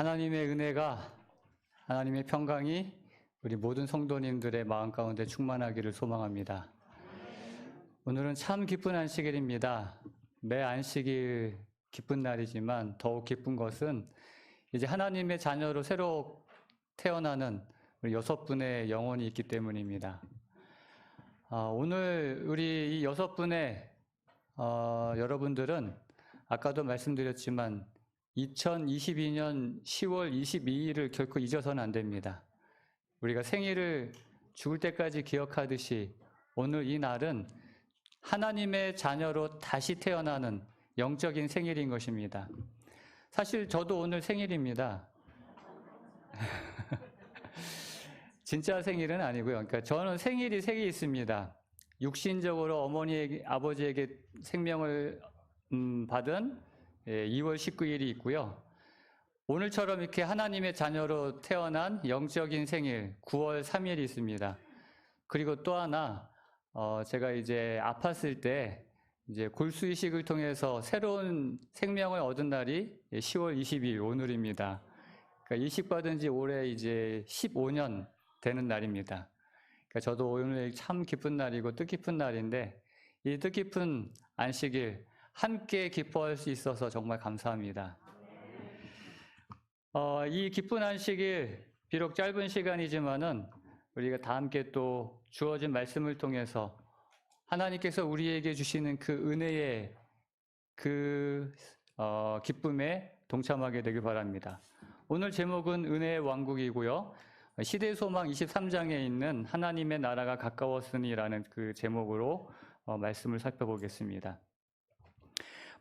하나님의 은혜가, 하나님의 평강이 우리 모든 성도님들의 마음 가운데 충만하기를 소망합니다. 오늘은 참 기쁜 안식일입니다. 매 안식일 기쁜 날이지만 더욱 기쁜 것은 이제 하나님의 자녀로 새로 태어나는 우리 6분의 영혼이 있기 때문입니다. 오늘 우리 이 6분의 여러분들은 아까도 말씀드렸지만 2022년 10월 22일을 결코 잊어서는 안 됩니다. 우리가 생일을 죽을 때까지 기억하듯이 오늘 이 날은 하나님의 자녀로 다시 태어나는 영적인 생일인 것입니다. 사실 저도 오늘 생일입니다. 진짜 생일은 아니고요. 그러니까 저는 생일이 3개 있습니다. 육신적으로 어머니에게, 아버지에게 생명을 받은 2월 19일이 있고요. 오늘처럼 이렇게 하나님의 자녀로 태어난 영적인 생일 9월 3일이 있습니다. 그리고 또 하나 제가 이제 아팠을 때 이제 골수 이식을 통해서 새로운 생명을 얻은 날이 10월 20일 오늘입니다. 그러니까 이식받은 지 올해 이제 15년 되는 날입니다. 그러니까 저도 오늘 참 기쁜 날이고 뜻깊은 날인데 이 뜻깊은 안식일 함께 기뻐할 수 있어서 정말 감사합니다. 이 기쁜 안식일 비록 짧은 시간이지만은 우리가 다 함께 또 주어진 말씀을 통해서 하나님께서 우리에게 주시는 그 은혜의 그 기쁨에 동참하게 되길 바랍니다. 오늘 제목은 은혜의 왕국이고요. 시대소망 23장에 있는 하나님의 나라가 가까웠으니라는 그 제목으로 말씀을 살펴보겠습니다.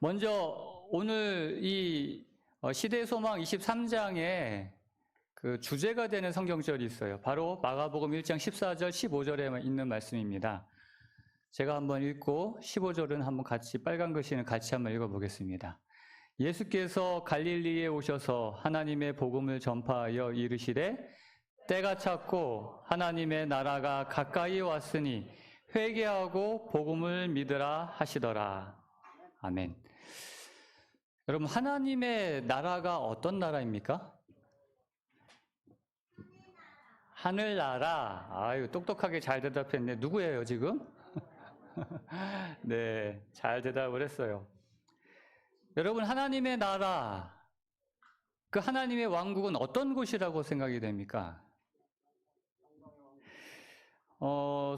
먼저 오늘 이 시대소망 23장에 그 주제가 되는 성경절이 있어요. 바로 마가복음 1장 14절 15절에 있는 말씀입니다. 제가 한번 읽고 15절은 한번 같이 빨간 글씨는 같이 한번 읽어보겠습니다. 예수께서 갈릴리에 오셔서 하나님의 복음을 전파하여 이르시되 때가 찼고 하나님의 나라가 가까이 왔으니 회개하고 복음을 믿으라 하시더라. 아멘. 여러분, 하나님의 나라가 어떤 나라입니까? 하늘나라. 아유, 똑똑하게 잘 대답했네. 누구예요, 지금? 네, 잘 대답을 했어요. 여러분, 하나님의 나라, 그 하나님의 왕국은 어떤 곳이라고 생각이 됩니까?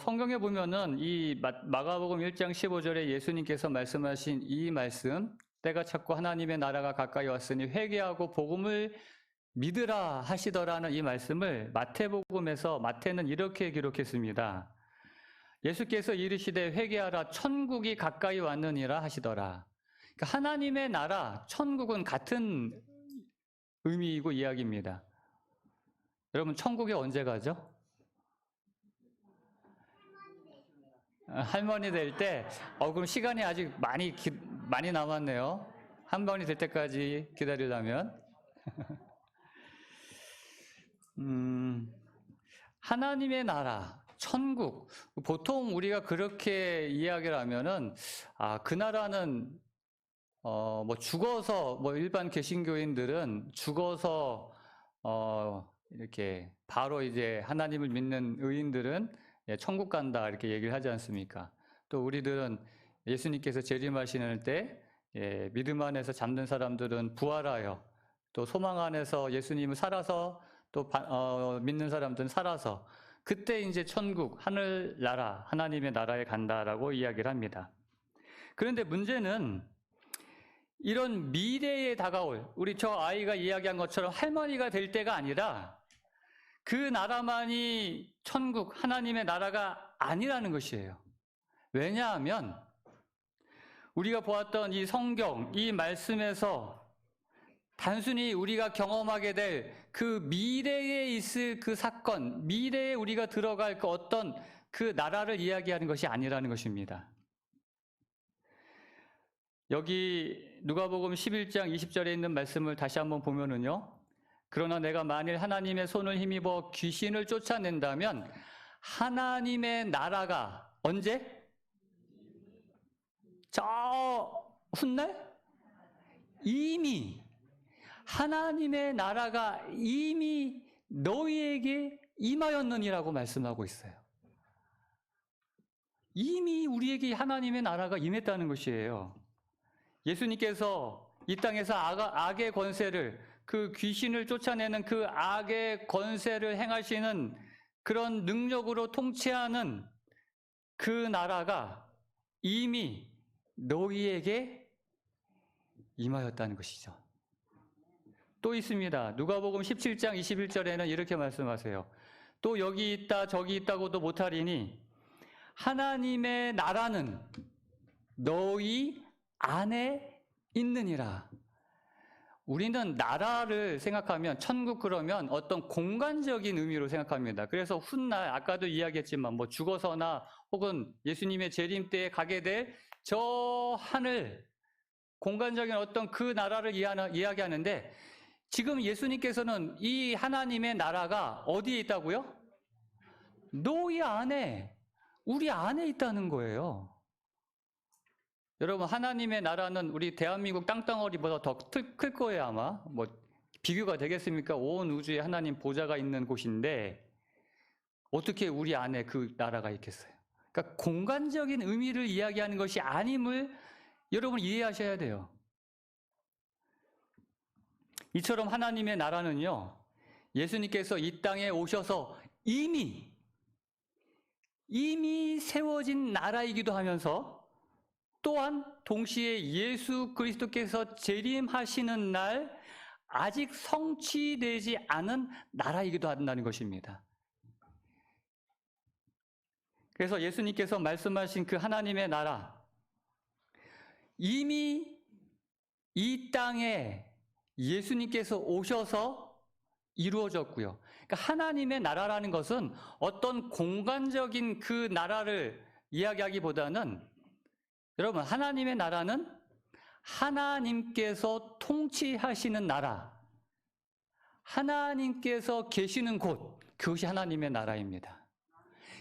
성경에 보면은 이 마가복음 1장 15절에 예수님께서 말씀하신 이 말씀, 때가 찼고 하나님의 나라가 가까이 왔으니 회개하고 복음을 믿으라 하시더라는 이 말씀을 마태복음에서 마태는 이렇게 기록했습니다. 예수께서 이르시되 회개하라 천국이 가까이 왔느니라 하시더라. 그러니까 하나님의 나라, 천국은 같은 의미이고 이야기입니다. 여러분, 천국에 언제 가죠? 할머니 될 때, 그럼 시간이 아직 많이 남았네요. 할머니 될 때까지 기다리려면. 하나님의 나라, 천국. 보통 우리가 그렇게 이야기를 하면은, 그 나라는, 죽어서, 일반 개신교인들은 죽어서, 이렇게, 바로 이제 하나님을 믿는 의인들은 천국 간다, 이렇게 얘기를 하지 않습니까? 또 우리들은 예수님께서 재림하시는 때, 믿음 안에서 잠든 사람들은 부활하여, 또 소망 안에서 예수님을 살아서, 또 믿는 사람들은 살아서, 그때 이제 천국, 하늘나라, 하나님의 나라에 간다라고 이야기를 합니다. 그런데 문제는 이런 미래에 다가올, 우리 저 아이가 이야기한 것처럼 할머니가 될 때가 아니라 그 나라만이 천국, 하나님의 나라가 아니라는 것이에요. 왜냐하면 우리가 보았던 이 성경, 이 말씀에서 단순히 우리가 경험하게 될 그 미래에 있을 그 사건, 미래에 우리가 들어갈 그 어떤 그 나라를 이야기하는 것이 아니라는 것입니다. 여기 누가복음 11장 20절에 있는 말씀을 다시 한번 보면은요. 그러나 내가 만일 하나님의 손을 힘입어 귀신을 쫓아낸다면 하나님의 나라가 언제? 저 훗날? 이미 하나님의 나라가 이미 너희에게 임하였느니라고 말씀하고 있어요. 이미 우리에게 하나님의 나라가 임했다는 것이에요. 예수님께서 이 땅에서 악의 권세를, 그 귀신을 쫓아내는 그 악의 권세를 행하시는 그런 능력으로 통치하는 그 나라가 이미 너희에게 임하였다는 것이죠. 또 있습니다. 누가복음 17장 21절에는 이렇게 말씀하세요. 또 여기 있다 저기 있다고도 못하리니 하나님의 나라는 너희 안에 있느니라. 우리는 나라를 생각하면, 천국 그러면 어떤 공간적인 의미로 생각합니다. 그래서 훗날 아까도 이야기했지만 뭐 죽어서나 혹은 예수님의 재림 때에 가게 될 저 하늘, 공간적인 어떤 그 나라를 이야기하는데, 지금 예수님께서는 이 하나님의 나라가 어디에 있다고요? 너희 안에, 우리 안에 있다는 거예요. 여러분, 하나님의 나라는 우리 대한민국 땅덩어리보다 더 클 거예요, 아마. 뭐 비교가 되겠습니까? 온 우주에 하나님 보좌가 있는 곳인데 어떻게 우리 안에 그 나라가 있겠어요? 그러니까 공간적인 의미를 이야기하는 것이 아님을 여러분 이해하셔야 돼요. 이처럼 하나님의 나라는요, 예수님께서 이 땅에 오셔서 이미 세워진 나라이기도 하면서 또한 동시에 예수 그리스도께서 재림하시는 날 아직 성취되지 않은 나라이기도 한다는 것입니다. 그래서 예수님께서 말씀하신 그 하나님의 나라, 이미 이 땅에 예수님께서 오셔서 이루어졌고요. 그러니까 하나님의 나라라는 것은 어떤 공간적인 그 나라를 이야기하기보다는, 여러분, 하나님의 나라는 하나님께서 통치하시는 나라, 하나님께서 계시는 곳, 그것이 하나님의 나라입니다.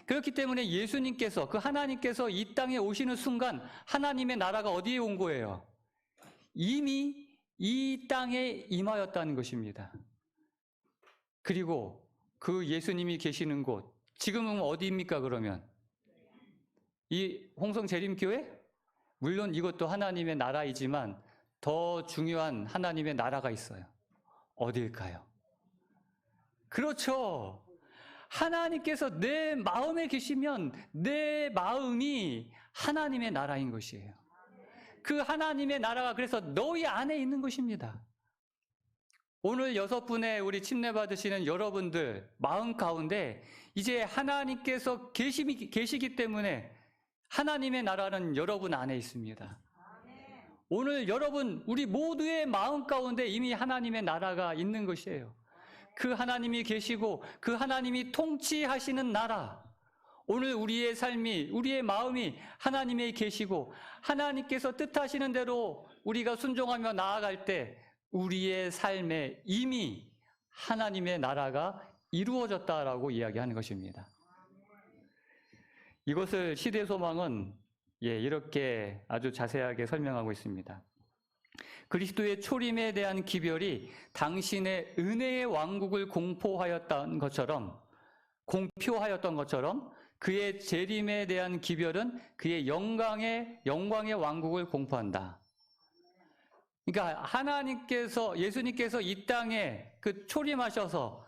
그렇기 때문에 예수님께서, 그 하나님께서 이 땅에 오시는 순간 하나님의 나라가 어디에 온 거예요? 이미 이 땅에 임하였다는 것입니다. 그리고 그 예수님이 계시는 곳, 지금은 어디입니까, 그러면? 이 홍성재림교회? 물론 이것도 하나님의 나라이지만 더 중요한 하나님의 나라가 있어요. 어딜까요? 그렇죠. 하나님께서 내 마음에 계시면 내 마음이 하나님의 나라인 것이에요. 그 하나님의 나라가 그래서 너희 안에 있는 것입니다. 오늘 6분의 우리 침례 받으시는 여러분들 마음 가운데 이제 하나님께서 계시기 때문에 하나님의 나라는 여러분 안에 있습니다. 오늘 여러분, 우리 모두의 마음 가운데 이미 하나님의 나라가 있는 것이에요. 그 하나님이 계시고 그 하나님이 통치하시는 나라, 오늘 우리의 삶이, 우리의 마음이 하나님이 계시고 하나님께서 뜻하시는 대로 우리가 순종하며 나아갈 때 우리의 삶에 이미 하나님의 나라가 이루어졌다라고 이야기하는 것입니다. 이것을 시대소망은 이렇게 아주 자세하게 설명하고 있습니다. 그리스도의 초림에 대한 기별이 당신의 은혜의 왕국을 공표하였던 것처럼 그의 재림에 대한 기별은 그의 영광의 왕국을 공포한다. 그러니까 예수님께서 이 땅에 그 초림하셔서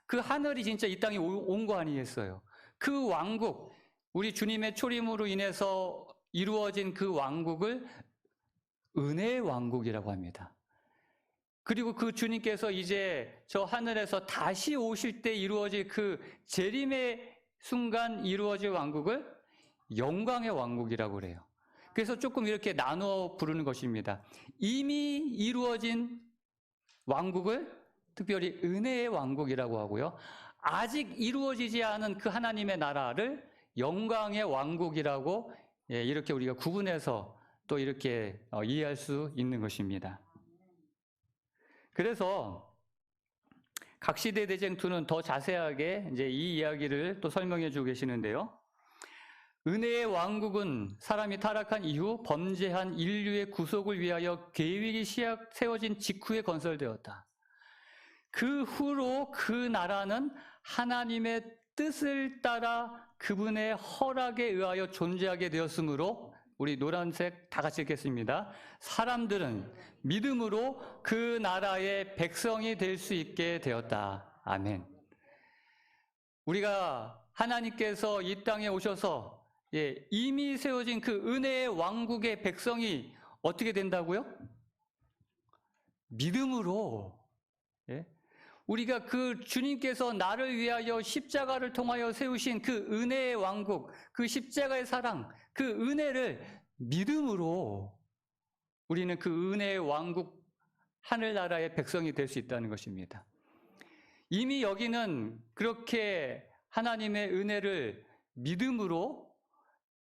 그 하늘이 진짜 이 땅에 온 거 아니겠어요? 그 왕국, 우리 주님의 초림으로 인해서 이루어진 그 왕국을 은혜의 왕국이라고 합니다. 그리고 그 주님께서 이제 저 하늘에서 다시 오실 때 이루어질 그 재림의 순간 이루어질 왕국을 영광의 왕국이라고 그래요. 그래서 조금 이렇게 나누어 부르는 것입니다. 이미 이루어진 왕국을 특별히 은혜의 왕국이라고 하고요. 아직 이루어지지 않은 그 하나님의 나라를 영광의 왕국이라고 이렇게 우리가 구분해서 또 이렇게 이해할 수 있는 것입니다. 그래서 각시대 대쟁투는 더 자세하게 이제 이 이야기를 또 설명해 주고 계시는데요. 은혜의 왕국은 사람이 타락한 이후 범죄한 인류의 구속을 위하여 계획이 세워진 직후에 건설되었다. 그 후로 그 나라는 하나님의 뜻을 따라 그분의 허락에 의하여 존재하게 되었으므로, 우리 노란색 다 같이 읽겠습니다. 사람들은 믿음으로 그 나라의 백성이 될 수 있게 되었다. 아멘. 우리가 하나님께서 이 땅에 오셔서 이미 세워진 그 은혜의 왕국의 백성이 어떻게 된다고요? 믿음으로. 우리가 그 주님께서 나를 위하여 십자가를 통하여 세우신 그 은혜의 왕국, 그 십자가의 사랑, 그 은혜를 믿음으로 우리는 그 은혜의 왕국 하늘나라의 백성이 될 수 있다는 것입니다. 이미 여기는 그렇게 하나님의 은혜를 믿음으로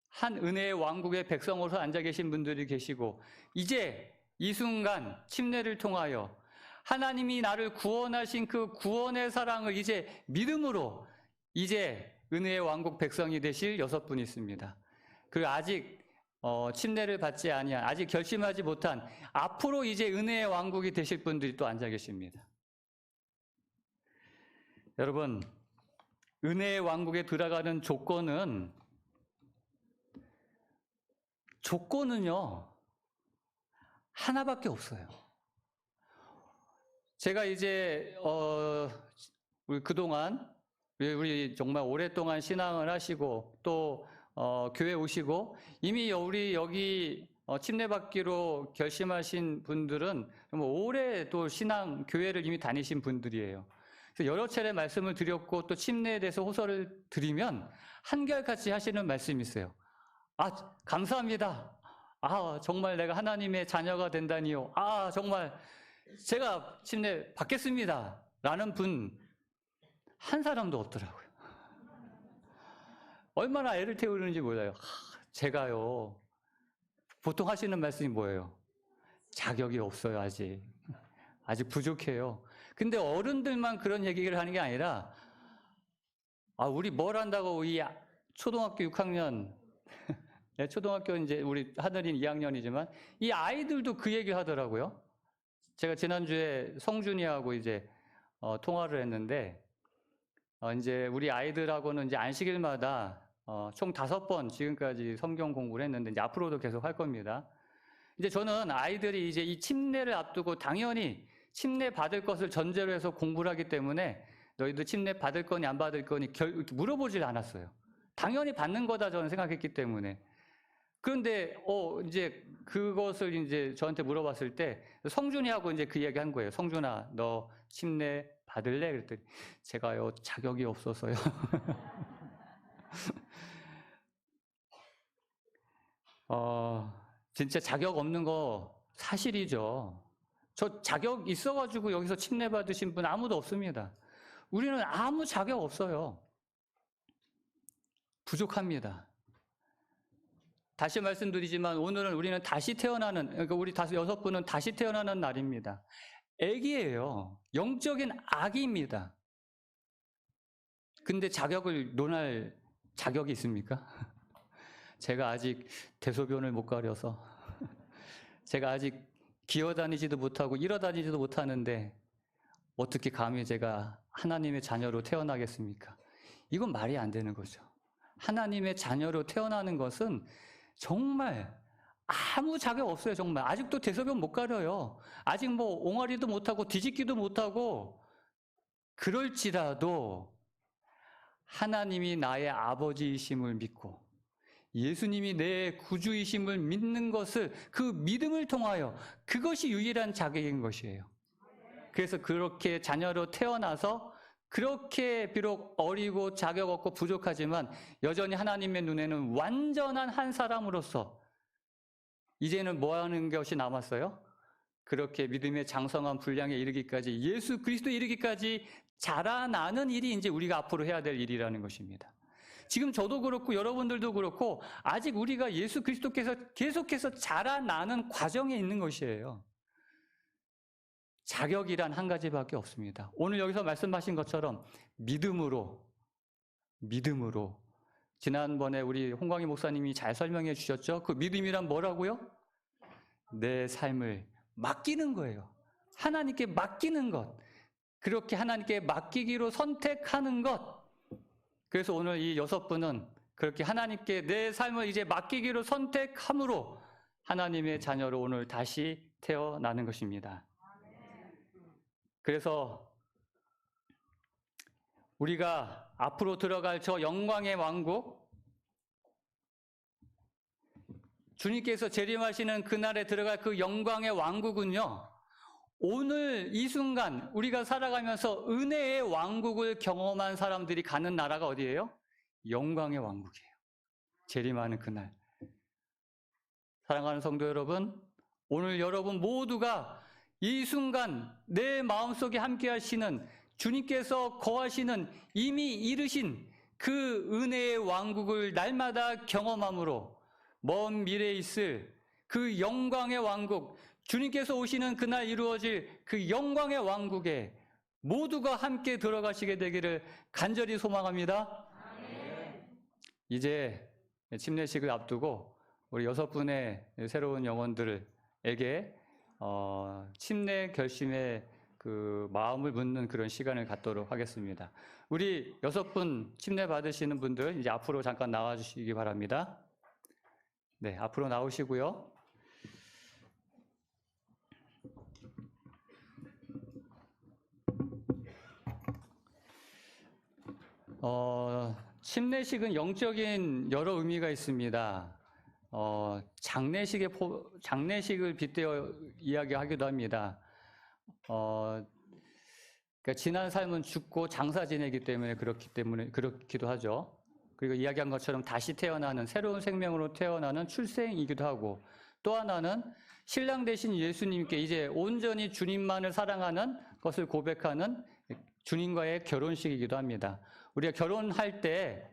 한 은혜의 왕국의 백성으로서 앉아 계신 분들이 계시고, 이제 이 순간 침례를 통하여 하나님이 나를 구원하신 그 구원의 사랑을 이제 믿음으로 이제 은혜의 왕국 백성이 되실 6분이 있습니다. 그 아직 침례를 받지 아니한, 아직 결심하지 못한, 앞으로 이제 은혜의 왕국이 되실 분들이 또 앉아 계십니다. 여러분, 은혜의 왕국에 들어가는 조건은요 하나밖에 없어요. 제가 이제 우리 그동안 우리 정말 오랫동안 신앙을 하시고 또 교회 오시고 이미 우리 여기 침례받기로 결심하신 분들은 오래 또 신앙 교회를 이미 다니신 분들이에요. 그래서 여러 차례 말씀을 드렸고 또 침례에 대해서 호소를 드리면 한결같이 하시는 말씀이 있어요. 아, 감사합니다. 아, 정말 내가 하나님의 자녀가 된다니요. 아, 정말 제가 침례 받겠습니다. 라는 분 한 사람도 없더라고요. 얼마나 애를 태우는지 몰라요. 제가요, 보통 하시는 말씀이 뭐예요? 자격이 없어요, 아직. 아직 부족해요. 근데 어른들만 그런 얘기를 하는 게 아니라, 우리 뭘 한다고 이 초등학교 6학년, 초등학교 이제 우리 하늘인 2학년이지만, 이 아이들도 그 얘기를 하더라고요. 제가 지난주에 성준이하고 이제 통화를 했는데, 이제 우리 아이들하고는 이제 안식일마다 총 5번 지금까지 성경 공부를 했는데, 이제 앞으로도 계속 할 겁니다. 이제 저는 아이들이 이제 이 침례를 앞두고 당연히 침례 받을 것을 전제로 해서 공부를 하기 때문에 너희들 침례 받을 거니 안 받을 거니 물어보질 않았어요. 당연히 받는 거다 저는 생각했기 때문에. 그런데 이제 그것을 이제 저한테 물어봤을 때 성준이하고 이제 그 얘기 한 거예요. 성준아, 너 침례 받을래? 그랬더니 제가요, 자격이 없어서요. 진짜 자격 없는 거 사실이죠. 저 자격 있어가지고 여기서 침례 받으신 분 아무도 없습니다. 우리는 아무 자격 없어요. 부족합니다. 다시 말씀드리지만 오늘은 우리는 다시 태어나는, 그러니까 우리 6분은 다시 태어나는 날입니다. 애기예요. 영적인 아기입니다. 근데 자격을 논할 자격이 있습니까? 제가 아직 대소변을 못 가려서, 제가 아직 기어다니지도 못하고 일어다니지도 못하는데 어떻게 감히 제가 하나님의 자녀로 태어나겠습니까? 이건 말이 안 되는 거죠. 하나님의 자녀로 태어나는 것은 정말 아무 자격 없어요. 정말 아직도 대소변 못 가려요. 아직 뭐 옹알이도 못하고 뒤집기도 못하고, 그럴지라도 하나님이 나의 아버지이심을 믿고 예수님이 내 구주이심을 믿는 것을, 그 믿음을 통하여, 그것이 유일한 자격인 것이에요. 그래서 그렇게 자녀로 태어나서 그렇게 비록 어리고 자격 없고 부족하지만 여전히 하나님의 눈에는 완전한 한 사람으로서 이제는 뭐 하는 것이 남았어요? 그렇게 믿음의 장성한 분량에 이르기까지, 예수 그리스도에 이르기까지 자라나는 일이 이제 우리가 앞으로 해야 될 일이라는 것입니다. 지금 저도 그렇고 여러분들도 그렇고 아직 우리가 예수 그리스도께서 계속해서 자라나는 과정에 있는 것이에요. 자격이란 한 가지밖에 없습니다. 오늘 여기서 말씀하신 것처럼 믿음으로, 지난번에 우리 홍광희 목사님이 잘 설명해 주셨죠? 그 믿음이란 뭐라고요? 내 삶을 맡기는 거예요. 하나님께 맡기는 것. 그렇게 하나님께 맡기기로 선택하는 것. 그래서 오늘 이 6분은 그렇게 하나님께 내 삶을 이제 맡기기로 선택함으로 하나님의 자녀로 오늘 다시 태어나는 것입니다. 그래서 우리가 앞으로 들어갈 저 영광의 왕국, 주님께서 재림하시는 그날에 들어갈 그 영광의 왕국은요, 오늘 이 순간 우리가 살아가면서 은혜의 왕국을 경험한 사람들이 가는 나라가 어디예요? 영광의 왕국이에요. 재림하는 그날. 사랑하는 성도 여러분, 오늘 여러분 모두가 이 순간 내 마음속에 함께 하시는 주님께서 거하시는 이미 이르신 그 은혜의 왕국을 날마다 경험함으로 먼 미래에 있을 그 영광의 왕국, 주님께서 오시는 그날 이루어질 그 영광의 왕국에 모두가 함께 들어가시게 되기를 간절히 소망합니다. 이제 침례식을 앞두고 우리 6분의 새로운 영혼들에게 침례 결심의 그 마음을 묻는 그런 시간을 갖도록 하겠습니다. 우리 6분 침례 받으시는 분들 이제 앞으로 잠깐 나와 주시기 바랍니다. 네, 앞으로 나오시고요. 침례식은 영적인 여러 의미가 있습니다. 장례식을 빗대어 이야기하기도 합니다. 그러니까 지난 삶은 죽고 장사 지내기 때문에 그렇기도 하죠. 그리고 이야기한 것처럼 다시 태어나는 새로운 생명으로 태어나는 출생이기도 하고, 또 하나는 신랑 되신 예수님께 이제 온전히 주님만을 사랑하는 것을 고백하는 주님과의 결혼식이기도 합니다. 우리가 결혼할 때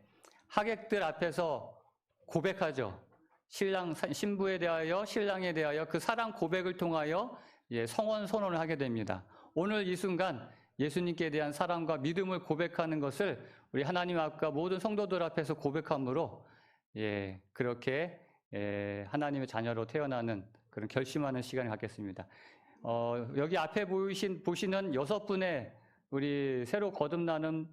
하객들 앞에서 고백하죠. 신부에 대하여, 신랑에 대하여 그 사랑 고백을 통하여 성혼 선언을 하게 됩니다. 오늘 이 순간 예수님께 대한 사랑과 믿음을 고백하는 것을 우리 하나님 앞과 모든 성도들 앞에서 고백함으로 그렇게 하나님의 자녀로 태어나는 그런 결심하는 시간을 갖겠습니다. 여기 앞에 보시는 6분의 우리 새로 거듭나는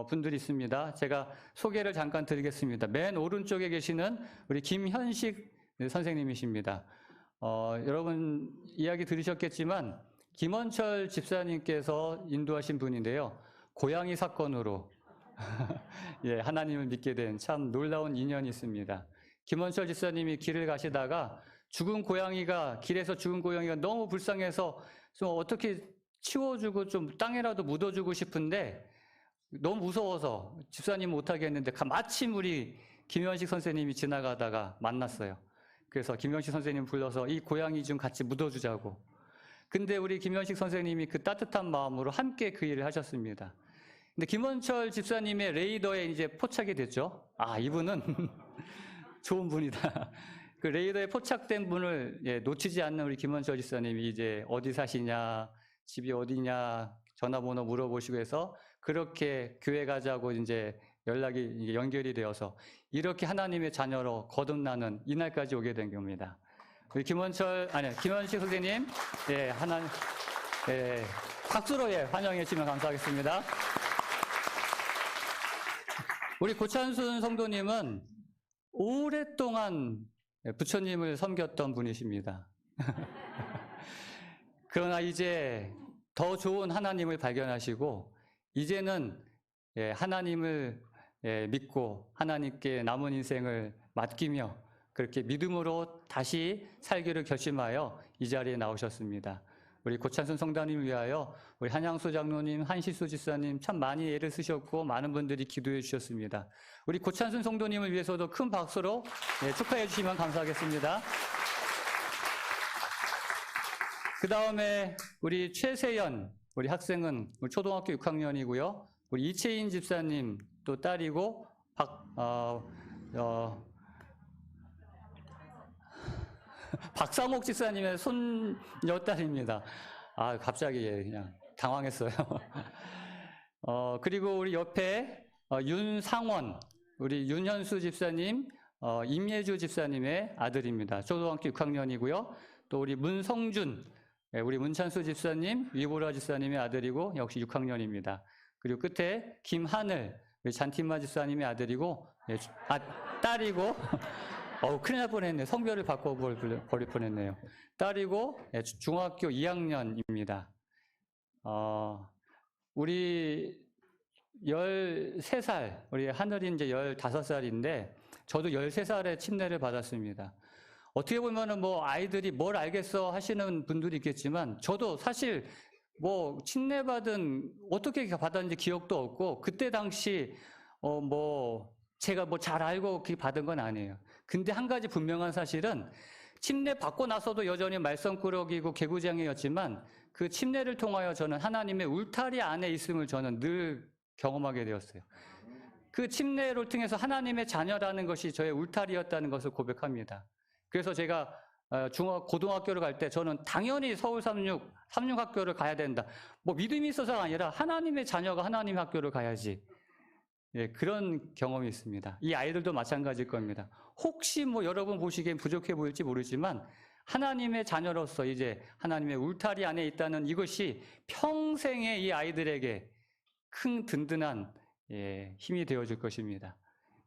분들이 있습니다. 제가 소개를 잠깐 드리겠습니다. 맨 오른쪽에 계시는 우리 김현식 선생님이십니다. 여러분 이야기 들으셨겠지만 김원철 집사님께서 인도하신 분인데요. 고양이 사건으로 하나님을 믿게 된 참 놀라운 인연이 있습니다. 김원철 집사님이 길을 가시다가 길에서 죽은 고양이가 너무 불쌍해서 좀 어떻게 치워주고 좀 땅에라도 묻어주고 싶은데 너무 무서워서 집사님 못하게 했는데 마침 우리 김현식 선생님이 지나가다가 만났어요. 그래서 김현식 선생님 불러서 이 고양이 좀 같이 묻어주자고. 근데 우리 김현식 선생님이 그 따뜻한 마음으로 함께 그 일을 하셨습니다. 근데 김원철 집사님의 레이더에 이제 포착이 됐죠. 아, 이분은 좋은 분이다. 그 레이더에 포착된 분을 놓치지 않는 우리 김원철 집사님이 이제 어디 사시냐, 집이 어디냐, 전화번호 물어보시고 해서 그렇게 교회 가자고 이제 연락이 연결이 되어서 이렇게 하나님의 자녀로 거듭나는 이날까지 오게 된 겁니다. 우리 김원식 선생님, 박수로 환영해 주시면 감사하겠습니다. 우리 고찬순 성도님은 오랫동안 부처님을 섬겼던 분이십니다. 그러나 이제 더 좋은 하나님을 발견하시고 이제는 하나님을 믿고 하나님께 남은 인생을 맡기며 그렇게 믿음으로 다시 살기를 결심하여 이 자리에 나오셨습니다. 우리 고찬순 성도님을 위하여 우리 한양수 장로님, 한시수 집사님 참 많이 애를 쓰셨고 많은 분들이 기도해 주셨습니다. 우리 고찬순 성도님을 위해서도 큰 박수로 축하해 주시면 감사하겠습니다. 그 다음에 우리 최세연, 우리 학생은 우리 초등학교 6학년이고요. 우리 이채인 집사님 또 딸이고 박상옥 집사님의 손녀딸입니다. 아, 갑자기 그냥 당황했어요. 그리고 우리 옆에 윤상원, 우리 윤현수 집사님, 임예주 집사님의 아들입니다. 초등학교 6학년이고요. 또 우리 문성준, 우리 문찬수 집사님, 위보라 집사님의 아들이고 역시 6학년입니다. 그리고 끝에 김하늘, 우리 잔티마 집사님의 아들이고, 딸이고, 큰일 날 뻔했네. 성별을 바꿔버릴 뻔했네요. 딸이고, 중학교 2학년입니다. 우리 13살, 우리 하늘이 이제 15살인데, 저도 13살에 침례를 받았습니다. 어떻게 보면은 뭐 아이들이 뭘 알겠어 하시는 분들이 있겠지만, 저도 사실 뭐 침례 받은, 어떻게 받았는지 기억도 없고, 그때 당시, 제가 뭐 잘 알고 받은 건 아니에요. 근데 한 가지 분명한 사실은, 침례 받고 나서도 여전히 말썽꾸러기고 개구쟁이였지만, 그 침례를 통하여 저는 하나님의 울타리 안에 있음을 저는 늘 경험하게 되었어요. 그 침례를 통해서 하나님의 자녀라는 것이 저의 울타리였다는 것을 고백합니다. 그래서 제가 고등학교를 갈 때 저는 당연히 서울 삼육학교를 가야 된다. 뭐 믿음이 있어서가 아니라 하나님의 자녀가 하나님의 학교를 가야지. 예, 그런 경험이 있습니다. 이 아이들도 마찬가지일 겁니다. 혹시 뭐 여러분 보시기엔 부족해 보일지 모르지만 하나님의 자녀로서 이제 하나님의 울타리 안에 있다는 이것이 평생에 이 아이들에게 큰 든든한 힘이 되어줄 것입니다.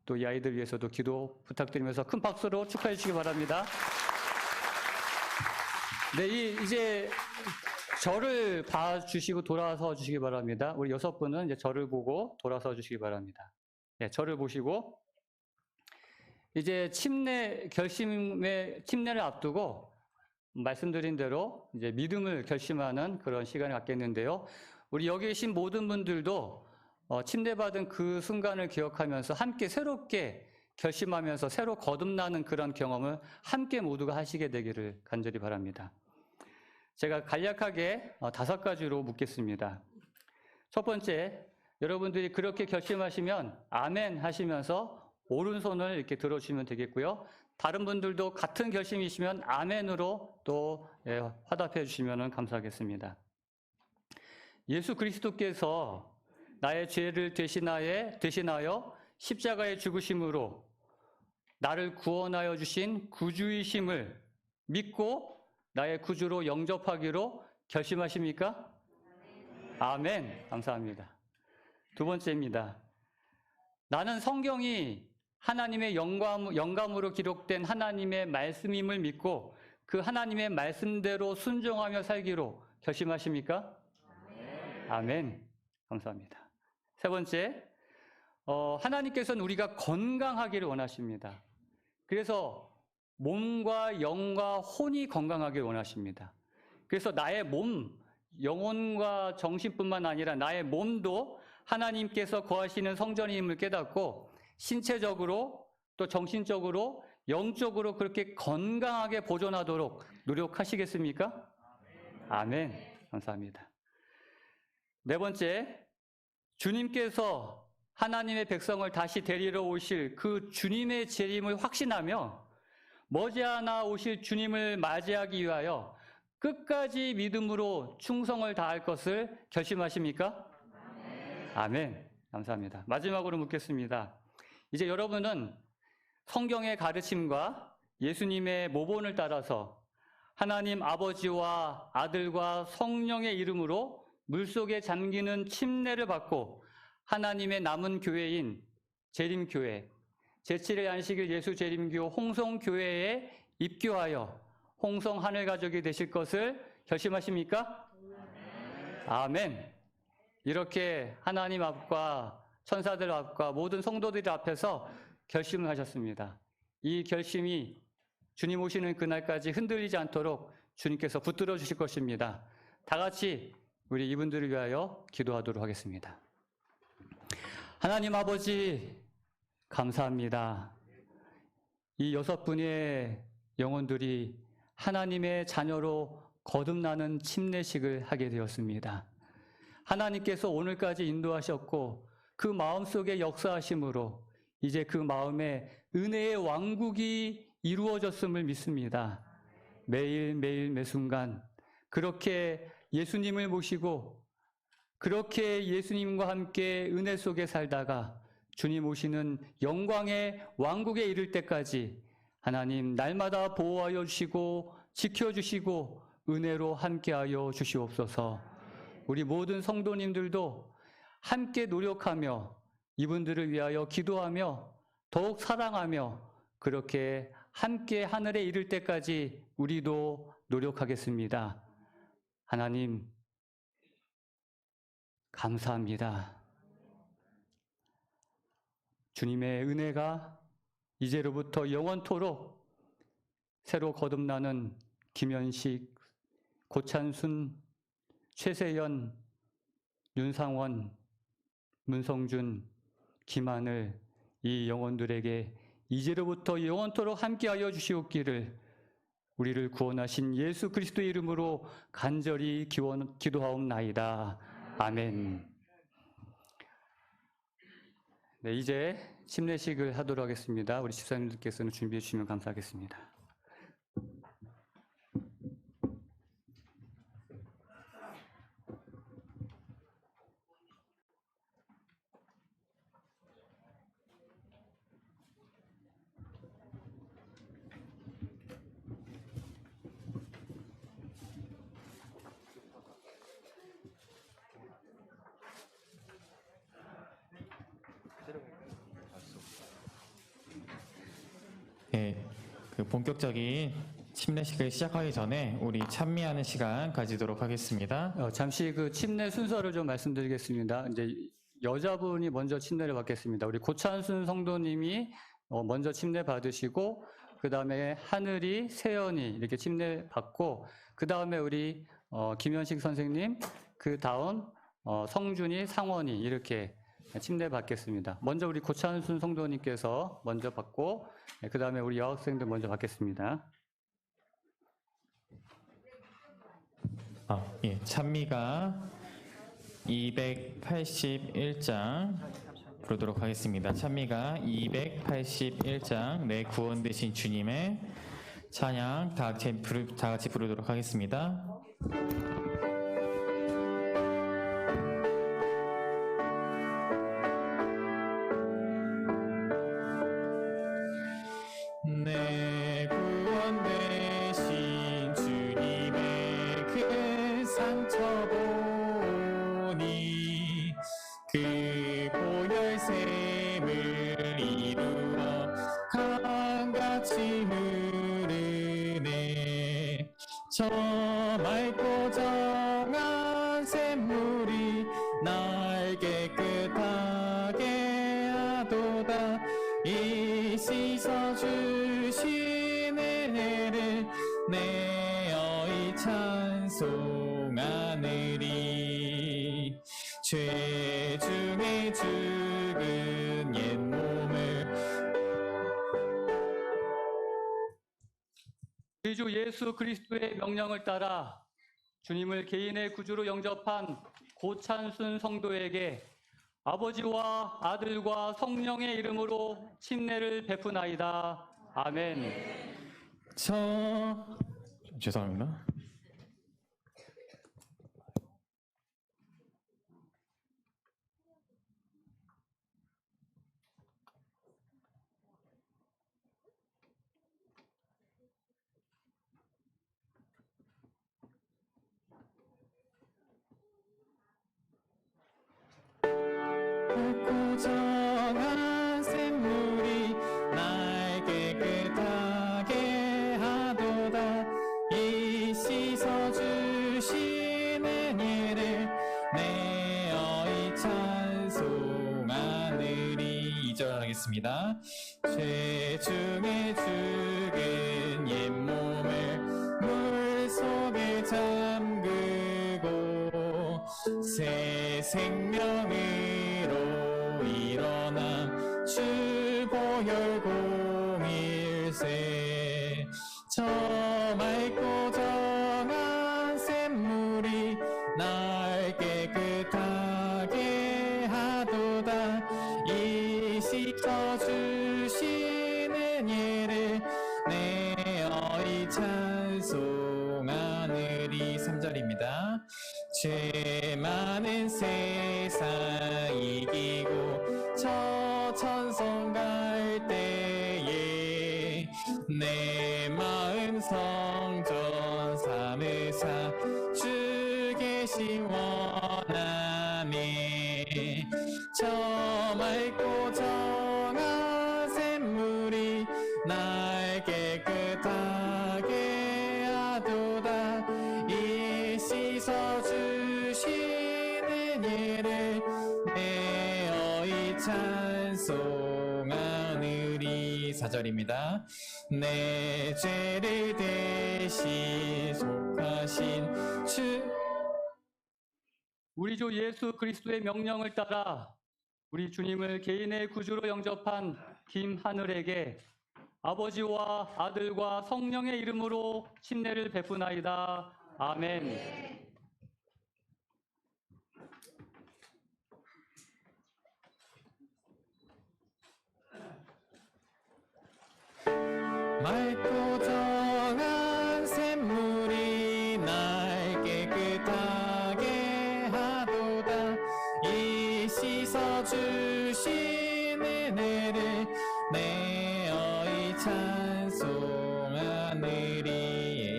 또 이 아이들 위해서도 기도 부탁드리면서 큰 박수로 축하해 주시기 바랍니다. 네, 이제 저를 봐주시고 돌아서 주시기 바랍니다. 우리 6분은 이제 저를 보고 돌아서 주시기 바랍니다. 네, 저를 보시고 이제 침례를 앞두고 말씀드린 대로 이제 믿음을 결심하는 그런 시간을 갖겠는데요. 우리 여기 계신 모든 분들도 침례받은 그 순간을 기억하면서 함께 새롭게 결심하면서 새로 거듭나는 그런 경험을 함께 모두가 하시게 되기를 간절히 바랍니다. 제가 간략하게 5가지로 묻겠습니다. 첫 번째, 여러분들이 그렇게 결심하시면 아멘 하시면서 오른손을 이렇게 들어주시면 되겠고요. 다른 분들도 같은 결심이시면 아멘으로 또 화답해 주시면 감사하겠습니다. 예수 그리스도께서 나의 죄를 대신하여 십자가에 죽으심으로 나를 구원하여 주신 구주이심을 믿고 나의 구주로 영접하기로 결심하십니까? 아멘. 감사합니다. 두 번째입니다. 나는 성경이 하나님의 영감으로 기록된 하나님의 말씀임을 믿고 그 하나님의 말씀대로 순종하며 살기로 결심하십니까? 아멘. 감사합니다. 세 번째, 하나님께서는 우리가 건강하기를 원하십니다. 그래서 몸과 영과 혼이 건강하길 원하십니다. 그래서 나의 몸, 영혼과 정신뿐만 아니라 나의 몸도 하나님께서 거하시는 성전임을 깨닫고 신체적으로 또 정신적으로 영적으로 그렇게 건강하게 보존하도록 노력하시겠습니까? 아멘. 감사합니다. 네 번째, 주님께서 하나님의 백성을 다시 데리러 오실 그 주님의 재림을 확신하며 머지않아 오실 주님을 맞이하기 위하여 끝까지 믿음으로 충성을 다할 것을 결심하십니까? 아멘. 감사합니다. 마지막으로 묻겠습니다. 이제 여러분은 성경의 가르침과 예수님의 모본을 따라서 하나님 아버지와 아들과 성령의 이름으로 물속에 잠기는 침례를 받고 하나님의 남은 교회인 재림교회, 제7일 안식일 예수 재림교 홍성교회에 입교하여 홍성 하늘가족이 되실 것을 결심하십니까? 아멘. 이렇게 하나님 앞과 천사들 앞과 모든 성도들 앞에서 결심을 하셨습니다. 이 결심이 주님 오시는 그날까지 흔들리지 않도록 주님께서 붙들어 주실 것입니다. 다 같이 우리 이분들을 위하여 기도하도록 하겠습니다. 하나님 아버지, 감사합니다. 이 6분의 영혼들이 하나님의 자녀로 거듭나는 침례식을 하게 되었습니다. 하나님께서 오늘까지 인도하셨고 그 마음속에 역사하심으로 이제 그 마음에 은혜의 왕국이 이루어졌음을 믿습니다. 매일매일 매순간 그렇게 예수님을 모시고 그렇게 예수님과 함께 은혜 속에 살다가 주님 오시는 영광의 왕국에 이를 때까지 하나님 날마다 보호하여 주시고 지켜주시고 은혜로 함께하여 주시옵소서. 우리 모든 성도님들도 함께 노력하며 이분들을 위하여 기도하며 더욱 사랑하며 그렇게 함께 하늘에 이를 때까지 우리도 노력하겠습니다. 하나님, 감사합니다. 주님의 은혜가 이제로부터 영원토록 새로 거듭나는 김현식, 고찬순, 최세연, 윤상원, 문성준, 김하늘 이 영혼들에게 이제로부터 영원토록 함께하여 주시옵기를 우리를 구원하신 예수 그리스도의 이름으로 간절히 기도하옵나이다. 아멘. 네, 이제 침례식을 하도록 하겠습니다. 우리 집사님들께서는 준비해 주시면 감사하겠습니다. 네, 본격적인 침례식을 시작하기 전에 우리 찬미하는 시간 가지도록 하겠습니다. 잠시 그 침례 순서를 좀 말씀드리겠습니다. 이제 여자분이 먼저 침례를 받겠습니다. 우리 고찬순 성도님이 먼저 침례 받으시고 그 다음에 하늘이, 세연이 이렇게 침례 받고 그 다음에 우리 김현식 선생님, 그 다음 성준이, 상원이 이렇게 침례 받겠습니다. 먼저 우리 고찬순 성도님께서 먼저 받고 그 다음에 우리 여학생들 먼저 받겠습니다. 예, 찬미가 281장 부르도록 하겠습니다. 찬미가 281장 내 구원 되신 주님의 찬양 다 같이 부르도록 하겠습니다. 내 구원 되신 주님의 그 상처 보니 그 보혈샘을 이루어 강같이 흐르네. 저 맑고 정한 샘물이 날 깨끗하게 하도다. 이 씻어주신 은혜를 내어이 찬송하느니. 죄 중에 죽은 옛 몸을 우리 주 예수 그리스도의 명령을 따라 주님을 개인의 구주로 영접한 고찬순 성도에게 아버지와 아들과 성령의 이름으로 침례를 베푸나이다. 아멘. 죄송합니다. 맑고 정한 샘물이 날 깨끗하게 하도다. 이 씻어주시는 이를 내어이 찬송하느니. 2절 하겠습니다. 죄 중에 죽은 옛 몸을 물 속에 잠그고 새 생명으로 일어남 주 보혈 공일세. 저 맑고 정한 샘물이 날 깨끗하게 하도다. 이 씻어주시는 예를 내어이 찬송하느니. 3절입니다. 죄 많은 세상 이기고 저 천성 갈 때에 내 마음 성전 삼으소. 맑고 정한 샘물이 날 깨끗하게 하도다. 이 씻어주시는 이를 내어이 찬송하느리. 4절입니다. 내 죄를 대신 속하신 주. 우리 주 예수 그리스도의 명령을 따라 우리 주님을 개인의 구주로 영접한 김하늘에게 아버지와 아들과 성령의 이름으로 침례를 베푸나이다. 아멘. 맑고 정한 샘물이 날 깨끗하게 하도다. 이 씻어주시는 애를 내어이 찬송하느리.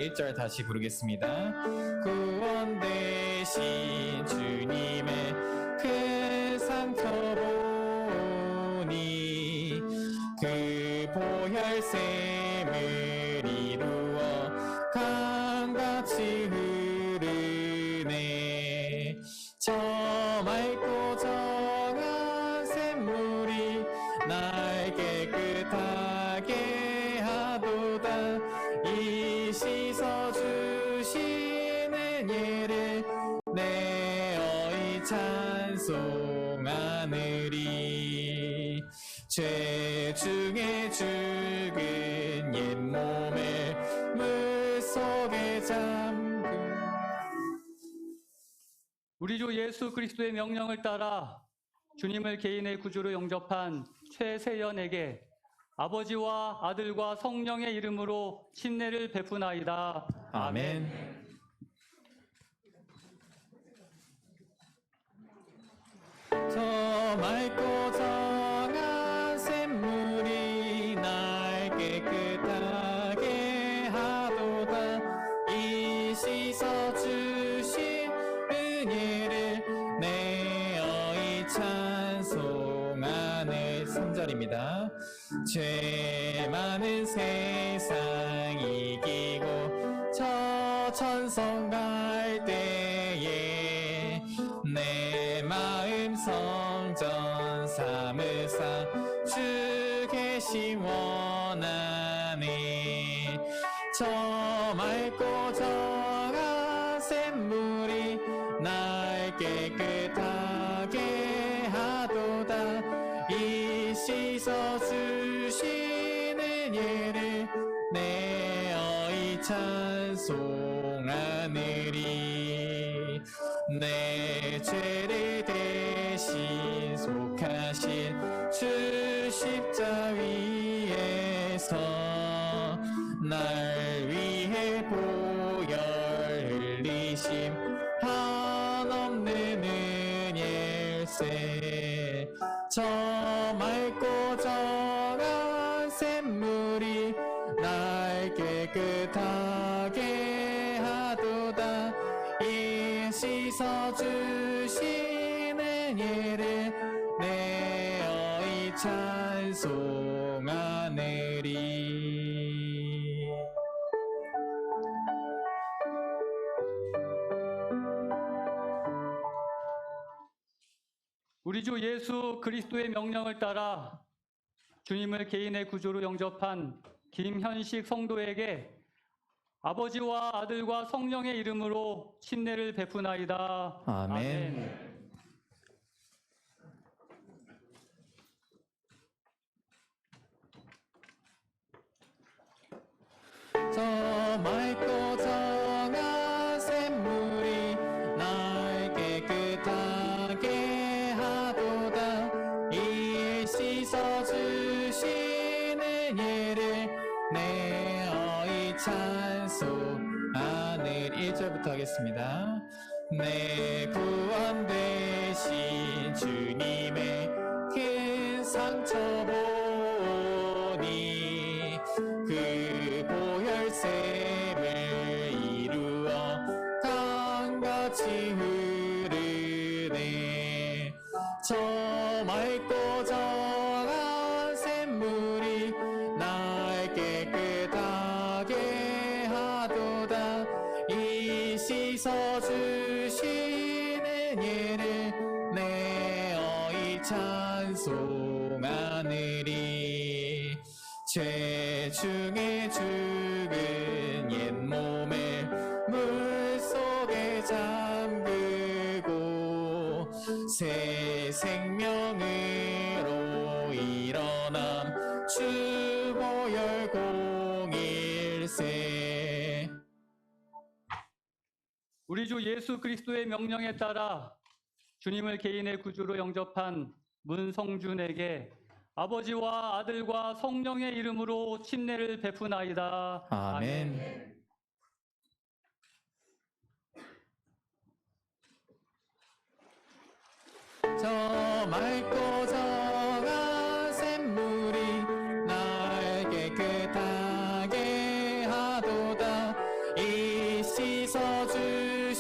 1절 다시 부르겠습니다. 구원 되신 주님의 큰 상처 보니 그 보혈샘을 이루어 강같이 흐르네. 저 맑고 정한 샘물이 날 깨끗하게 하도다. 이 씻어주시는 예를 내어이 찬송하느리. 죄 중에 죽은 옛 몸을 물속에 잠근. 우리 주 예수 그리스도의 명령을 따라 주님을 개인의 구주로 영접한 최세연에게 아버지와 아들과 성령의 이름으로 침례를 베푸나이다. 아멘. 저 맑고 정한 샘물이 날 깨끗하게 하도다. 이 씻어주신 은혜를 내어이 찬송하는. 3절입니다. 죄 많은 세상 이기고 저 천성 갈 때에 내 마음 성전 삼으사 주 계심 원하네. 저 맑고 정한 샘물이 날 깨끗하게 하도다. 이 씻어주시는 예를 내어이 찬송하느리. 내 죄를 대신 속하신 주 십자 위에서 날 위해 보혈 흘리심 한없는 은혜일세. 저 맑고 정한 샘물이 날 깨끗하게 하도다. 이 씻어주시는 예를 내어이 찬송하느리. 우리 주 예수 그리스도의 명령을 따라 주님을 개인의 구주로 영접한 김현식 성도에게 아버지와 아들과 성령의 이름으로 침례를 베푸나이다. 아멘. 저 맑고 정한 샘물이 날 깨끗하게 하도다. 이 씻어주시는 예를 내어이 찬송하늘. 1절부터 하겠습니다. 내 구원 되신 주님의 큰 상처 보니 그 보혈샘을 이루어 강같이 흐르네. 저 맑고 정한 샘물이 날 깨끗하게 하도다. 이 씻어주시는 예를 내어 찬송하느니. 죄 중에 죽은 옛몸을 물속에 잠그고 새 생명으로 일어남 주보혈 공일세. 우리 주 예수 그리스도의 명령에 따라 주님을 개인의 구주로 영접한 문성준에게 아버지와 아들과 성령의 이름으로 침례를 베푸나이다. 아멘. 저 맑고 정한 샘물이 날 깨끗하게 하도다. 이 씻어주시는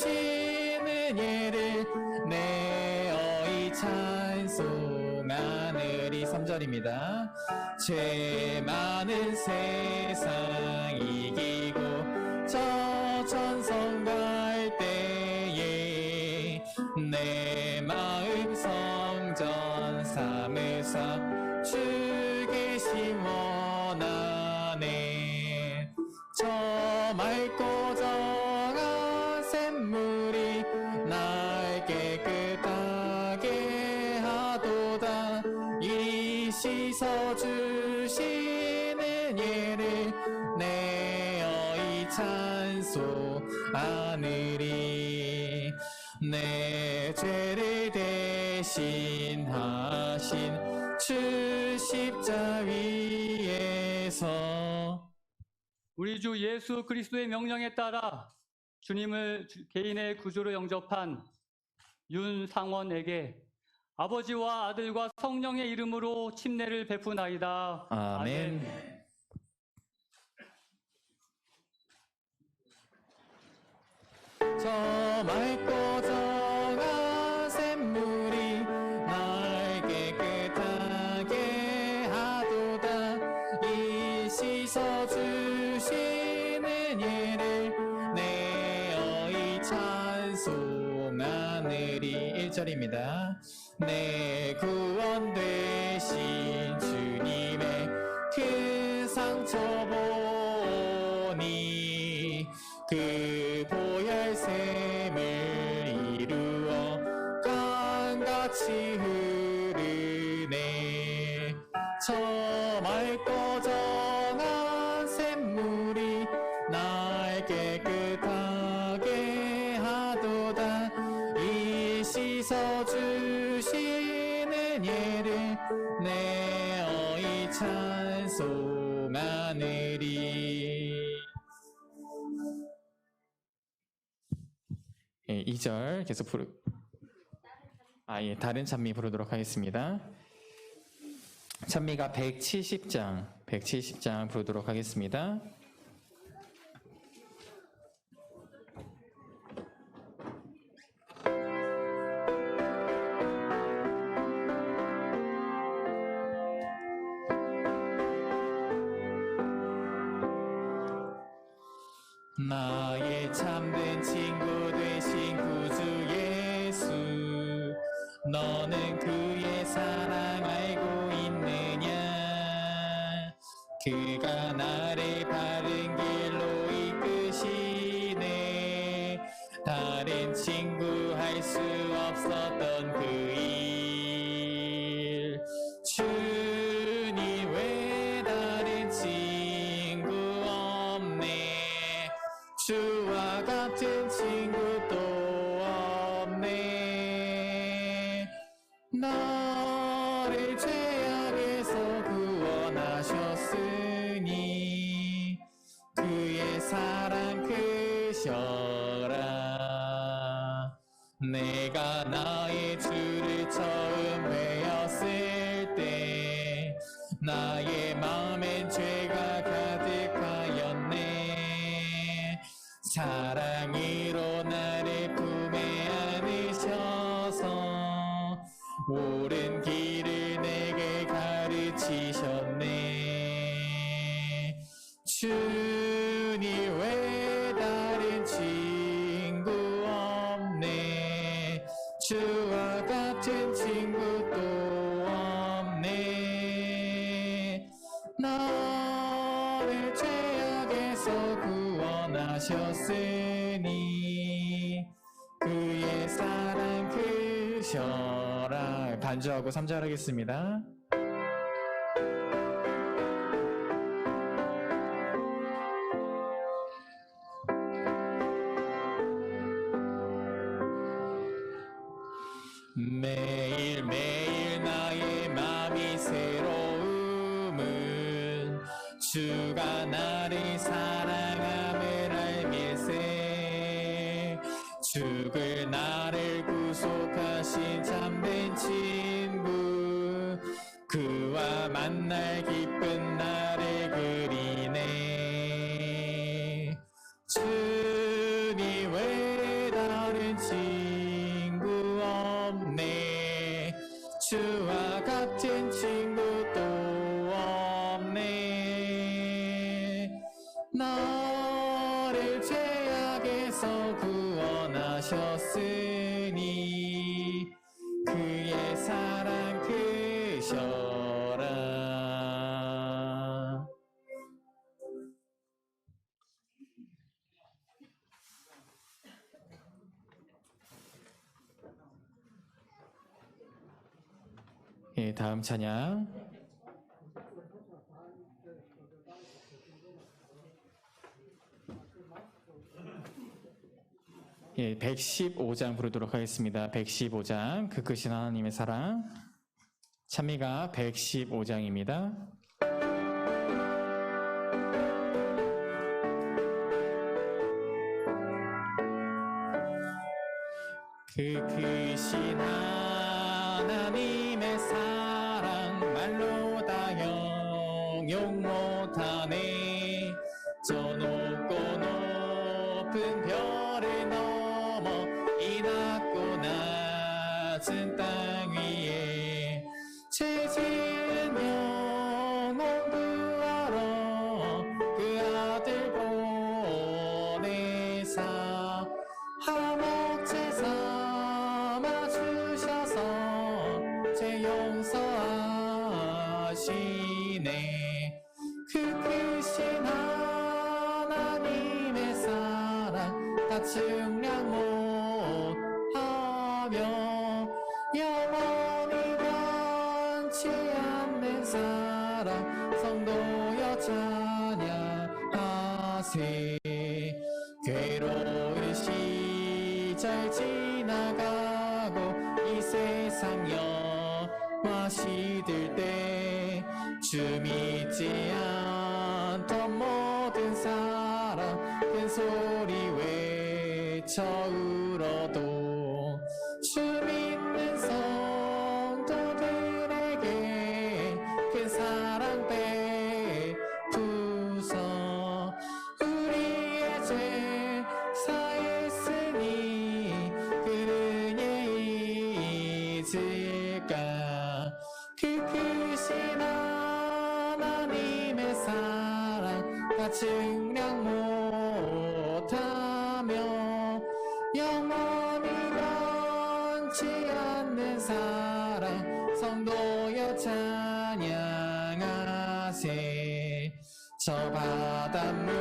예를 내어 이 찬송하느니. 3절입니다. 죄 많은 세상 이기고 저 천성 갈 때에 내 마음 성전 삼으사 주 계심 원하네. 저 맑고 정한 샘물이 날 깨끗하게 하도다. 이 씻어주시는 예를 내어 이 찬송하느니. 내 죄를 대신하신 주 십자 위에서 우리 주 예수 그리스도의 명령에 따라 주님을 개인의 구주로 영접한 윤상원에게 아버지와 아들과 성령의 이름으로 침례를 베푸나이다. 아멘. 저 맑고 정한 샘물이 날 깨끗하게 하도다. 이 씻어주시는 예를 내어 이 찬송하느니. 1절입니다. 내 구원 되신 주님의 그 상처 보니 그 보혈샘을 이루어 강같이 흐르네. 저 맑고 정한 샘물이 날 깨끗하게 하도다. 이 씻어주시는 예를 내어 이 찬송하느니. 2절 계속 다른 찬미 부르도록 하겠습니다. 찬미가 170장 부르도록 하겠습니다. 나의 참된 친구 되신 구주 예수, 너는 그의 사랑 알고 있느냐? 그가 나를 바른 길로 이끄시네. 다른 친구 할 수 없었던 그 일, 주님 외 다른 친구 없네. 주와 같은 친구 또 없네. 너를 죄악에서 구원하셨으니 그의 사랑 크셔라. 내가 나의 주를 처음 배웠을 때 나의 마음엔 죄가 가득하였네. 사랑으로 나를 품에 안으셔서 옳은 길을 구원하셨으니 그의 사랑 크셔라. 반주하고 3절 하겠습니다. 매일매일 나의 맘이 새로움은 주가 나를 사랑함을 알밀세. 죽을 나를 구속하신 참된 친구 그와 만날 기쁜 나를 그리네. 주님 외 다른 친구 없네. 주와 같은 친구 또 없네. 나를 죄악에서 구원하셨으니 그의 사랑 크셔라. 예, 다음 찬양. 예, 115장 부르도록 하겠습니다. 115장, 그 크신 하나님의 사랑. 찬미가 115장입니다. 그 크신 하나님의 사랑 말로 다 형용 못하네. 저 높고 높은 별을 넘어 이 낮고 낮은 땅 위에 죄 지은 영혼 구하러 그 아들 보내사 화목제사 제 용서하시네. 그 크신 하나님의 사랑 다 증량 못하며 영원히 변치 않는 사랑 성도여 찬양하세. 괴로운 시절 지나가고 이 세상 영화 시들 때 주 믿지 않던 모든 사람 큰 소리 외쳐 울어도 주 믿는 성도들에게 큰 사랑 베푸서 우리의 죄 사했으니 그는 잊을까. 그 크신 하나님의 사랑 다 증량 못하며 영원히 변치 않는 사랑 성도여 찬양하세. 저 바닷물을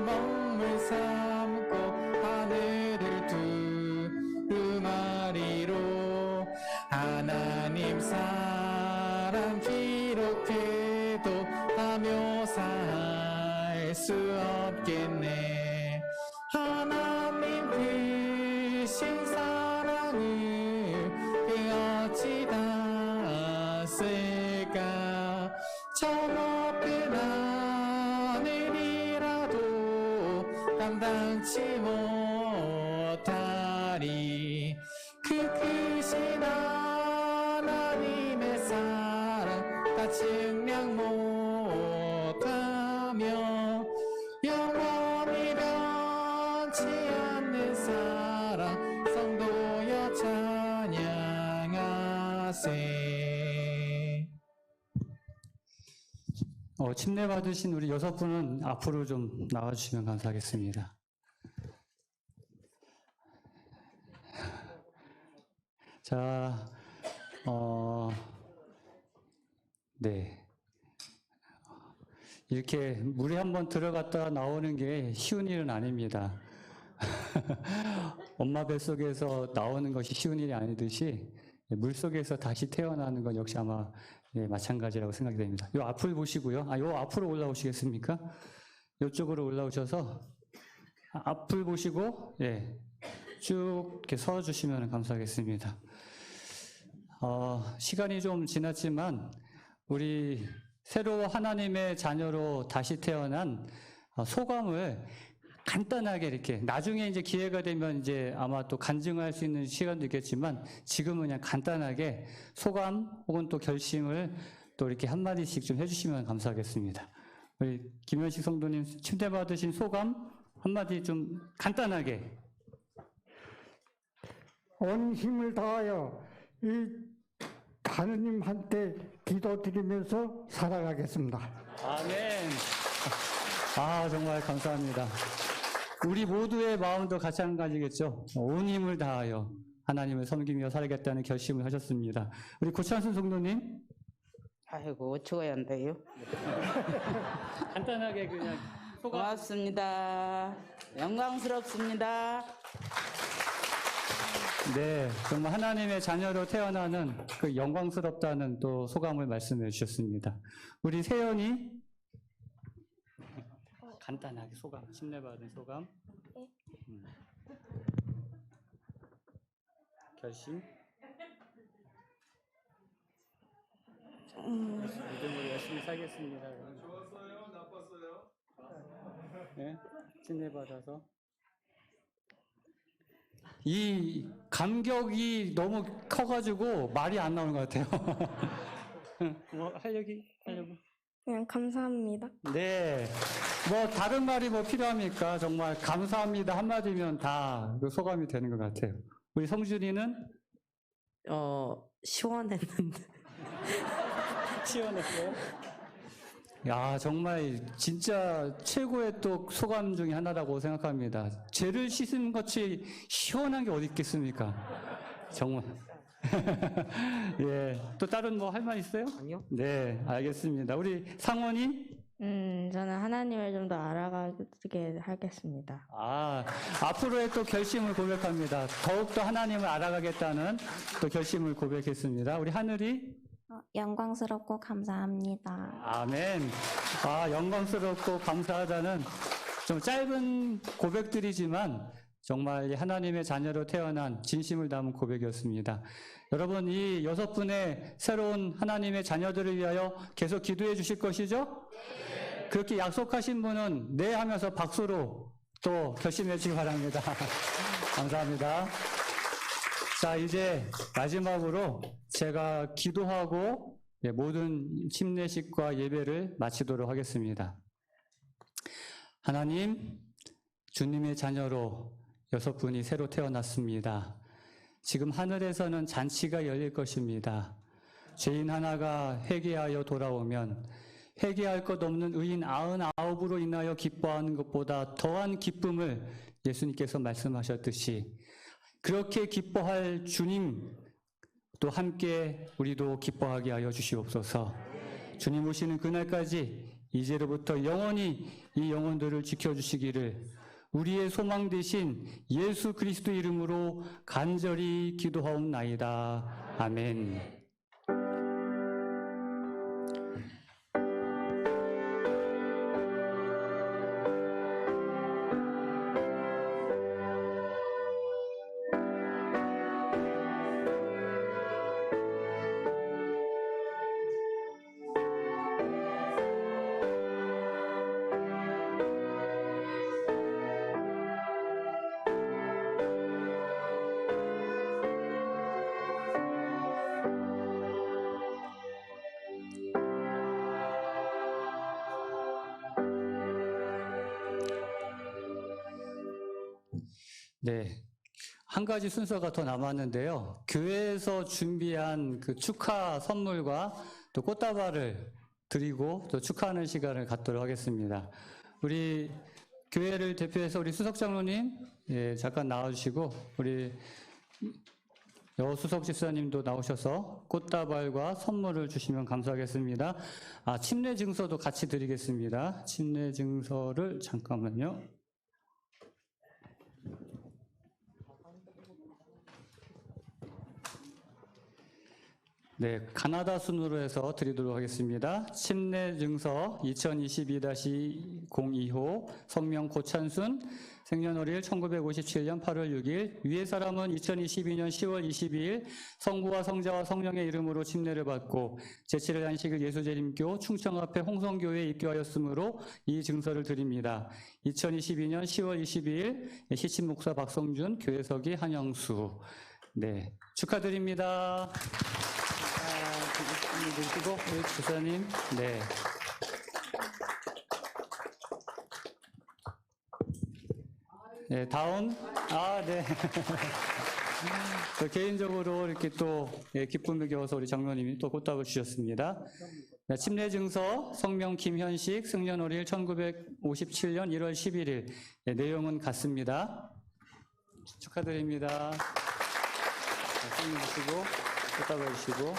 먹물 삼고 하늘을 두루마리로 하나님 사랑 기록해도 다 묘사할 수 없겠네. 하나님 크신 사랑을 그 어찌 다 쓸까. 저 높은 하늘이라도 감당치 못하리. 그 크신 하나님의 사랑 다 증량 못하며 영원히 변치 않는 사랑 성도여 찬양하세. 침례 받으신 우리 6분은 앞으로 좀 나와주시면 감사하겠습니다. 자, 네. 이렇게 물에 한번 들어갔다 나오는 게 쉬운 일은 아닙니다. 엄마 뱃속에서 나오는 것이 쉬운 일이 아니듯이 물속에서 다시 태어나는 건 역시 아마 마찬가지라고 생각이 됩니다. 요 앞을 보시고요. 요 앞으로 올라오시겠습니까? 이쪽으로 올라오셔서 앞을 보시고 쭉 이렇게 서 주시면 감사하겠습니다. 시간이 좀 지났지만 우리 새로 하나님의 자녀로 다시 태어난 소감을 간단하게 이렇게 나중에 이제 기회가 되면 이제 아마 또 간증할 수 있는 시간도 있겠지만 지금은 그냥 간단하게 소감 혹은 또 결심을 또 이렇게 한마디씩 좀 해주시면 감사하겠습니다. 우리 김현식 성도님 침대 받으신 소감 한마디 좀 간단하게. 온 힘을 다하여 이 하느님한테 기도드리면서 살아가겠습니다. 아멘. 정말 감사합니다. 우리 모두의 마음도 같이 한 가지겠죠. 온 힘을 다하여 하나님을 섬기며 살아가겠다는 결심을 하셨습니다. 우리 고찬순 성도님. 아이고 어쩌야 한대요. 간단하게 그냥 소감. 고맙습니다. 영광스럽습니다. 네, 정말 하나님의 자녀로 태어나는 그 영광스럽다는 또 소감을 말씀해 주셨습니다. 우리 세연이 간단하게 소감, 침례받은 소감. 결심. 믿음으로 열심히 살겠습니다. 좋았어요? 나빴어요? 네, 침례받아서. 이 감격이 너무 커가지고 말이 안 나오는 것 같아요. 뭐 하려고? 그냥 감사합니다. 네. 뭐 다른 말이 뭐 필요합니까? 정말 감사합니다 한마디면 다 그 소감이 되는 것 같아요. 우리 성준이는 시원했는데. 시원했어요? 야, 정말 진짜 최고의 또 소감 중에 하나라고 생각합니다. 죄를 씻은 것이 시원한 게 어디 있겠습니까? 정말. 예. 또 다른 뭐 할 말 있어요? 아니요. 네, 알겠습니다. 우리 상원이? 저는 하나님을 좀 더 알아가게 하겠습니다. 앞으로의 또 결심을 고백합니다. 더욱더 하나님을 알아가겠다는 또 결심을 고백했습니다. 우리 하늘이? 영광스럽고 감사합니다. 아멘. 영광스럽고 감사하다는 좀 짧은 고백들이지만 정말 하나님의 자녀로 태어난 진심을 담은 고백이었습니다. 여러분, 이 6분의 새로운 하나님의 자녀들을 위하여 계속 기도해 주실 것이죠? 그렇게 약속하신 분은 네 하면서 박수로 또 결심해 주시기 바랍니다. 감사합니다. 자, 이제 마지막으로 제가 기도하고 모든 침례식과 예배를 마치도록 하겠습니다. 하나님, 주님의 자녀로 6분이 새로 태어났습니다. 지금 하늘에서는 잔치가 열릴 것입니다. 죄인 하나가 회개하여 돌아오면 회개할 것 없는 의인 99으로 인하여 기뻐하는 것보다 더한 기쁨을 예수님께서 말씀하셨듯이 그렇게 기뻐할 주님 또 함께 우리도 기뻐하게 하여 주시옵소서. 주님 오시는 그날까지 이제로부터 영원히 이 영혼들을 지켜주시기를 우리의 소망 되신 예수 그리스도 이름으로 간절히 기도하옵나이다. 아멘. 네. 한 가지 순서가 더 남았는데요. 교회에서 준비한 그 축하 선물과 또 꽃다발을 드리고 또 축하하는 시간을 갖도록 하겠습니다. 우리 교회를 대표해서 우리 수석 장로님 잠깐 나와주시고 우리 여수석 집사님도 나오셔서 꽃다발과 선물을 주시면 감사하겠습니다. 침례 증서도 같이 드리겠습니다. 침례 증서를 잠깐만요. 네, 가나다 순으로 해서 드리도록 하겠습니다. 침례 증서 2022-02호 성명 고찬순 생년월일 1957년 8월 6일 위의 사람은 2022년 10월 22일 성부와 성자와 성령의 이름으로 침례를 받고 제7일 안식일 예수재림교 충청 앞에 홍성교회에 입교하였으므로 이 증서를 드립니다. 2022년 10월 22일 시친 목사 박성준 교회석이 한영수. 네, 축하드립니다. 드시고 우리 주사님. 네. 네, 다음. 네. 개인적으로 이렇게 또 기쁨을 겨워서 우리 장로님이 또 꽃다발 주셨습니다. 네, 침례 증서 성명 김현식 생년월일 1957년 1월 11일. 네, 내용은 같습니다. 축하드립니다. 네, 선물 주시고 꽃다발 주시고.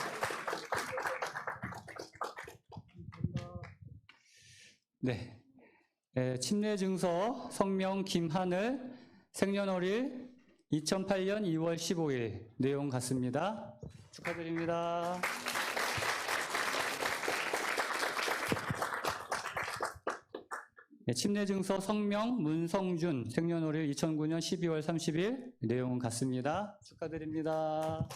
네. 침례 증서 성명 김하늘 생년월일 2008년 2월 15일 내용 같습니다. 축하드립니다. 네, 침례 증서 성명 문성준 생년월일 2009년 12월 30일 내용은 같습니다. 축하드립니다.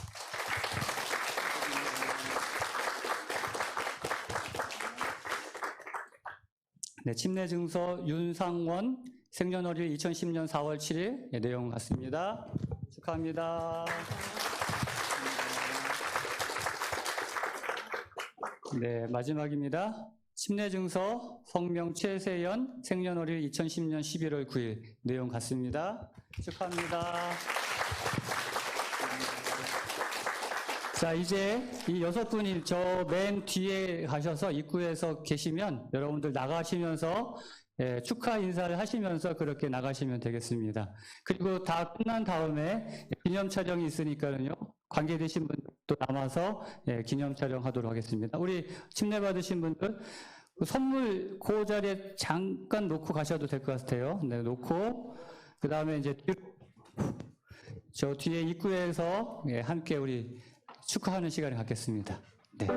네, 침례 증서 윤상원 생년월일 2010년 4월 7일 내용 같습니다. 축하합니다. 네, 마지막입니다. 침례 증서 성명 최세연 생년월일 2010년 11월 9일 내용 같습니다. 축하합니다. 자, 이제 이 6분이 저 맨 뒤에 가셔서 입구에서 계시면 여러분들 나가시면서 축하 인사를 하시면서 그렇게 나가시면 되겠습니다. 그리고 다 끝난 다음에 기념 촬영이 있으니까요. 관계되신 분들도 남아서 기념 촬영하도록 하겠습니다. 우리 침례 받으신 분들 선물 그 자리에 잠깐 놓고 가셔도 될 것 같아요. 네, 놓고 그 다음에 이제 저 뒤에 입구에서 함께 우리 축하하는 시간을 갖겠습니다. 네.